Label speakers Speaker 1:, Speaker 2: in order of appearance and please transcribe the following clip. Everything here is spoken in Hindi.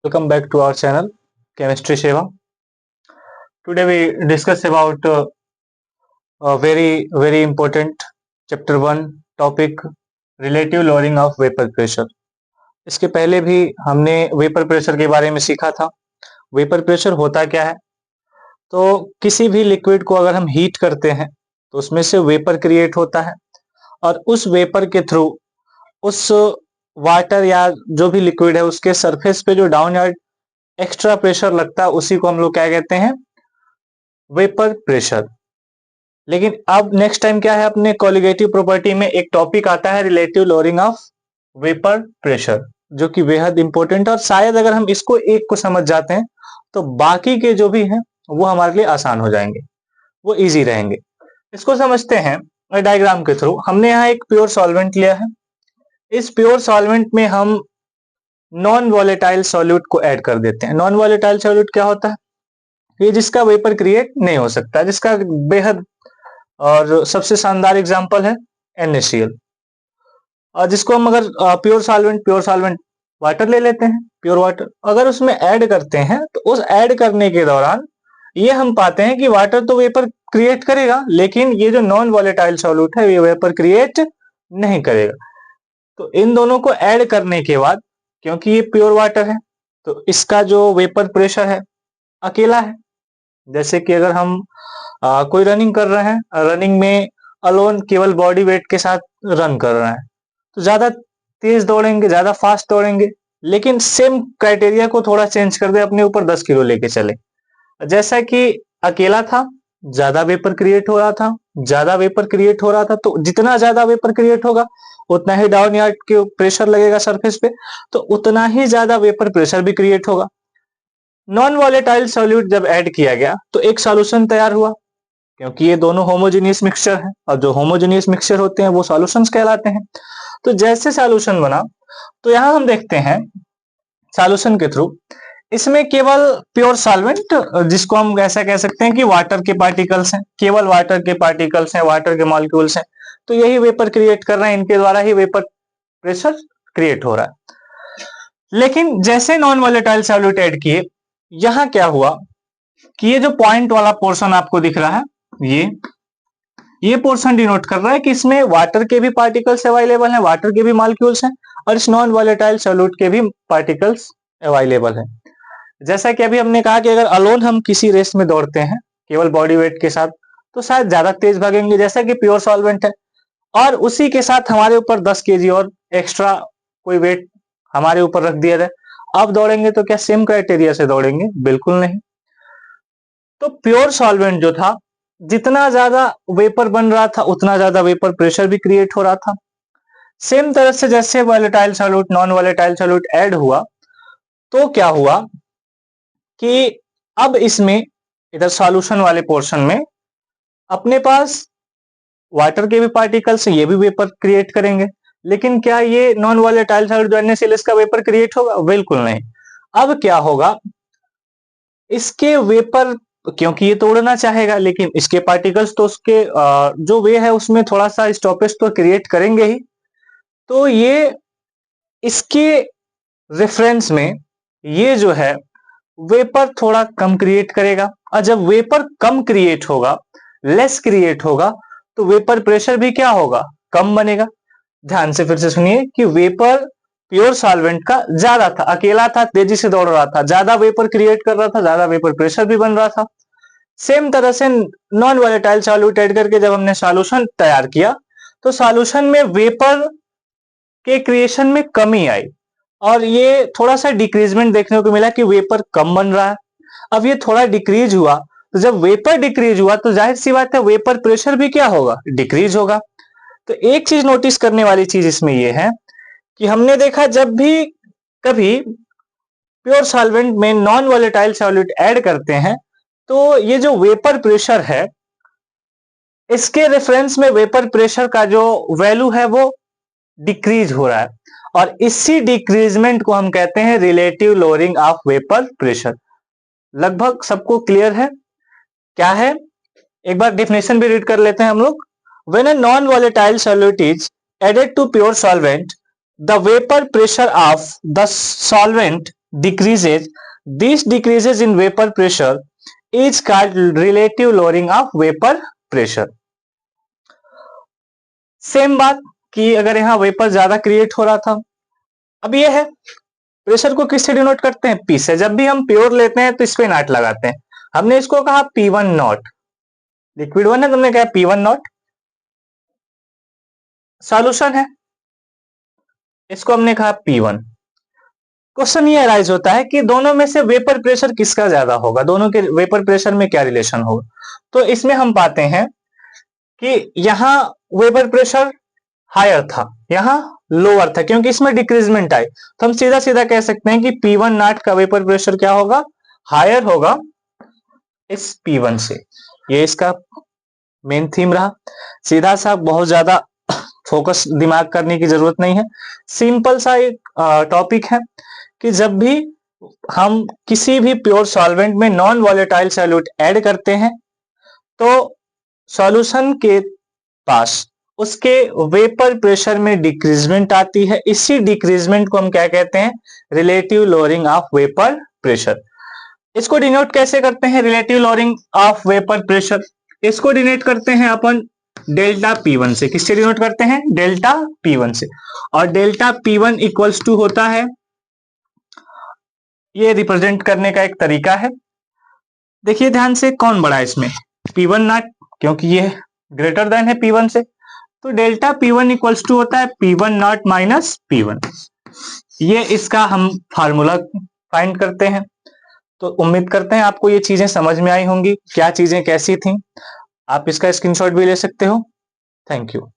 Speaker 1: Welcome back to our channel Chemistry Seva. Today we discuss about a very important chapter 1 topic relative lowering of vapor pressure. इसके पहले भी हमने वेपर प्रेशर के बारे में सीखा था। वेपर प्रेशर होता क्या है? तो किसी भी लिक्विड को अगर हम हीट करते हैं तो उसमें से वेपर क्रिएट होता है और उस वेपर के थ्रू उस वाटर या जो भी लिक्विड है उसके सरफेस पे जो डाउनवर्ड एक्स्ट्रा प्रेशर लगता है उसी को हम लोग क्या कहते हैं? Vapour pressure. लेकिन अब नेक्स्ट टाइम क्या है, अपने कोलिगेटिव प्रॉपर्टी में एक टॉपिक आता है relative lowering of vapour pressure, जो कि बेहद इंपॉर्टेंट, और शायद अगर हम इसको एक को समझ जाते हैं तो बाकी के जो भी हैं वो हमारे लिए आसान हो जाएंगे, वो इजी रहेंगे। इसको समझते हैं डायग्राम के थ्रू। हमने यहाँ एक प्योर सॉल्वेंट लिया है। इस प्योर सॉल्वेंट में हम नॉन वॉलेटाइल सॉल्यूट को ऐड कर देते हैं। नॉन वॉलेटाइल सॉल्यूट क्या होता है? ये जिसका वेपर क्रिएट नहीं हो सकता, जिसका बेहद और सबसे शानदार एग्जांपल है NaCl, और जिसको हम अगर प्योर सॉल्वेंट वाटर ले लेते हैं, प्योर वाटर अगर उसमें ऐड करते हैं तो उस ऐड करने के दौरान ये हम पाते हैं कि वाटर तो वेपर क्रिएट करेगा, लेकिन ये जो नॉन वॉलेटाइल सॉल्यूट है ये वेपर क्रिएट नहीं करेगा। तो इन दोनों को ऐड करने के बाद, क्योंकि ये प्योर वाटर है तो इसका जो वेपर प्रेशर है अकेला है। जैसे कि अगर हम कोई रनिंग कर रहे हैं, रनिंग में अलोन केवल बॉडी वेट के साथ रन कर रहे हैं, तो ज्यादा तेज दौड़ेंगे, ज्यादा फास्ट दौड़ेंगे, लेकिन सेम क्राइटेरिया को थोड़ा चेंज कर दे, अपने ऊपर 10 किलो लेके चले। जैसा कि अकेला था, ज्यादा वेपर क्रिएट हो रहा था, तो जितना ज्यादा वेपर क्रिएट होगा उतना ही डाउन यार्ड के प्रेशर लगेगा सरफेस पे, तो उतना ही ज्यादा वेपर प्रेशर भी क्रिएट होगा। नॉन वॉलेटाइल सॉल्यूट जब ऐड किया गया तो एक सॉल्यूशन तैयार हुआ, क्योंकि ये दोनों होमोजेनियस मिक्सचर है, और जो होमोजेनियस मिक्सचर होते हैं वो सॉल्यूशंस कहलाते हैं। तो जैसे सॉल्यूशन बना, तो यहां हम देखते हैं सॉल्यूशन के थ्रू इसमें केवल प्योर सॉल्वेंट, जिसको हम ऐसा कह सकते हैं कि वाटर के पार्टिकल्स हैं, केवल वाटर के पार्टिकल्स हैं, वाटर के मॉलिक्यूल्स हैं, तो यही वेपर क्रिएट कर रहे हैं, इनके द्वारा ही वेपर प्रेशर क्रिएट हो रहा है। लेकिन जैसे नॉन वॉलेटाइल सॉल्यूट ऐड किए, यहां क्या हुआ कि ये जो पॉइंट वाला पोर्शन आपको दिख रहा है, ये पोर्शन डिनोट कर रहा है कि इसमें वाटर के भी पार्टिकल्स अवेलेबल हैं, वाटर के भी मॉलिक्यूल्स हैं, और इस नॉन वॉलेटाइल सॉल्यूट के भी पार्टिकल्स अवेलेबल हैं। जैसा कि अभी हमने कहा कि अगर अलोन हम किसी रेस में दौड़ते हैं केवल बॉडी वेट के साथ, तो शायद ज्यादा तेज भागेंगे, जैसा कि प्योर सॉल्वेंट है, और उसी के साथ हमारे ऊपर 10 kg और एक्स्ट्रा कोई वेट हमारे ऊपर रख दिया जाए, अब दौड़ेंगे तो क्या सेम क्राइटेरिया से दौड़ेंगे? बिल्कुल नहीं। तो प्योर सॉल्वेंट जो था, जितना ज्यादा वेपर बन रहा था उतना ज्यादा वेपर प्रेशर भी क्रिएट हो रहा था। सेम तरह से जैसे volatile solute, non volatile solute add हुआ, तो क्या हुआ कि अब इसमें इधर सॉल्यूशन वाले पोर्शन में अपने पास वाटर के भी पार्टिकल्स, ये भी वेपर क्रिएट करेंगे, लेकिन क्या ये नॉन वॉलेटाइल सॉल्यूट जो NaCl इसका वेपर क्रिएट होगा? बिल्कुल नहीं। अब क्या होगा, इसके वेपर, क्योंकि ये तो उड़ना चाहेगा, लेकिन इसके पार्टिकल्स तो उसके जो वे है उसमें थोड़ा सा स्टॉपेज तो क्रिएट करेंगे ही, तो ये इसके रेफरेंस में ये जो है वेपर थोड़ा कम क्रिएट करेगा, और जब वेपर कम क्रिएट होगा, लेस क्रिएट होगा, तो वेपर प्रेशर भी क्या होगा? कम बनेगा। ध्यान से फिर से सुनिए कि वेपर प्योर सॉल्वेंट का ज्यादा था, अकेला था, तेजी से दौड़ रहा था, ज्यादा वेपर क्रिएट कर रहा था, ज्यादा वेपर प्रेशर भी बन रहा था। सेम तरह से नॉन वॉलेटाइल सॉल्यूट ऐड करके जब हमने सॉल्यूशन तैयार किया, तो सॉल्यूशन में वेपर के क्रिएशन में कमी आई, और ये थोड़ा सा डिक्रीजमेंट देखने को मिला कि वेपर कम बन रहा है। अब ये थोड़ा डिक्रीज हुआ, तो जब वेपर डिक्रीज हुआ तो जाहिर सी बात है वेपर प्रेशर भी क्या होगा? डिक्रीज होगा। तो एक चीज नोटिस करने वाली चीज इसमें यह है कि हमने देखा जब भी कभी प्योर सॉल्वेंट में नॉन वॉलेटाइल सॉल्यूट ऐड करते हैं, तो ये जो वेपर प्रेशर है, इसके रेफरेंस में वेपर प्रेशर का जो वैल्यू है वो डिक्रीज हो रहा है, और इसी डिक्रीजमेंट को हम कहते हैं relative lowering of vapour pressure. लगभग सबको क्लियर है क्या है? एक बार डेफिनेशन भी रीड कर लेते हैं हम लोग। When a non volatile solute is added to pure solvent, the vapour pressure of the solvent decreases, this decreases in vapor pressure is called relative lowering of vapor pressure. Same बात कि अगर यहाँ वेपर ज्यादा क्रिएट हो रहा था, अब ये है प्रेशर को किससे डिनोट करते हैं, पी से। जब भी हम प्योर लेते हैं तो इस पे नॉट लगाते हैं। हमने इसको कहा P1 नॉट, लिक्विड वन है, तुमने कहा P1 नॉट, सॉल्यूशन है, इसको हमने कहा P1। क्वेश्चन ये अराइज होता है कि दोनों में से वेपर प्रेशर किसका ज्यादा होगा, दोनों के वेपर प्रेशर में क्या रिलेशन होगा। तो इसमें हम पाते हैं कि यहाँ वेपर प्रेशर हायर था, यहाँ लोअर था, क्योंकि इसमें डिक्रीजमेंट आई। तो हम सीधा सीधा कह सकते हैं कि P1 नॉट का वेपर प्रेशर क्या होगा, हायर होगा इस P1 से। ये इसका मेन थीम रहा। सीधा सा, बहुत ज्यादा फोकस दिमाग करने की जरूरत नहीं है, सिंपल सा एक टॉपिक है कि जब भी हम किसी भी प्योर सॉल्वेंट में नॉन वॉलेटाइल सॉल्यूट ऐड करते हैं तो सॉल्यूशन के पास उसके वेपर प्रेशर में डिक्रीजमेंट आती है। इसी डिक्रीजमेंट को हम क्या कहते हैं, relative lowering of vapour pressure. इसको डिनोट कैसे करते हैं, relative lowering of vapour pressure, इसको डिनोट करते हैं अपन डेल्टा P1 से। किससे डिनोट करते हैं, डेल्टा P1 से। और डेल्टा P1 इक्वल्स टू होता है, ये रिप्रेजेंट करने का एक तरीका है। देखिए ध्यान से, कौन बड़ा है इसमें, P1 नॉट, क्योंकि ये ग्रेटर देन है P1 से, तो डेल्टा P1 इक्वल्स टू होता है P1 नॉट माइनस P1। ये इसका हम फार्मूला फाइंड करते हैं। तो उम्मीद करते हैं आपको ये चीजें समझ में आई होंगी, क्या चीजें कैसी थी। आप इसका स्क्रीनशॉट भी ले सकते हो। Thank you.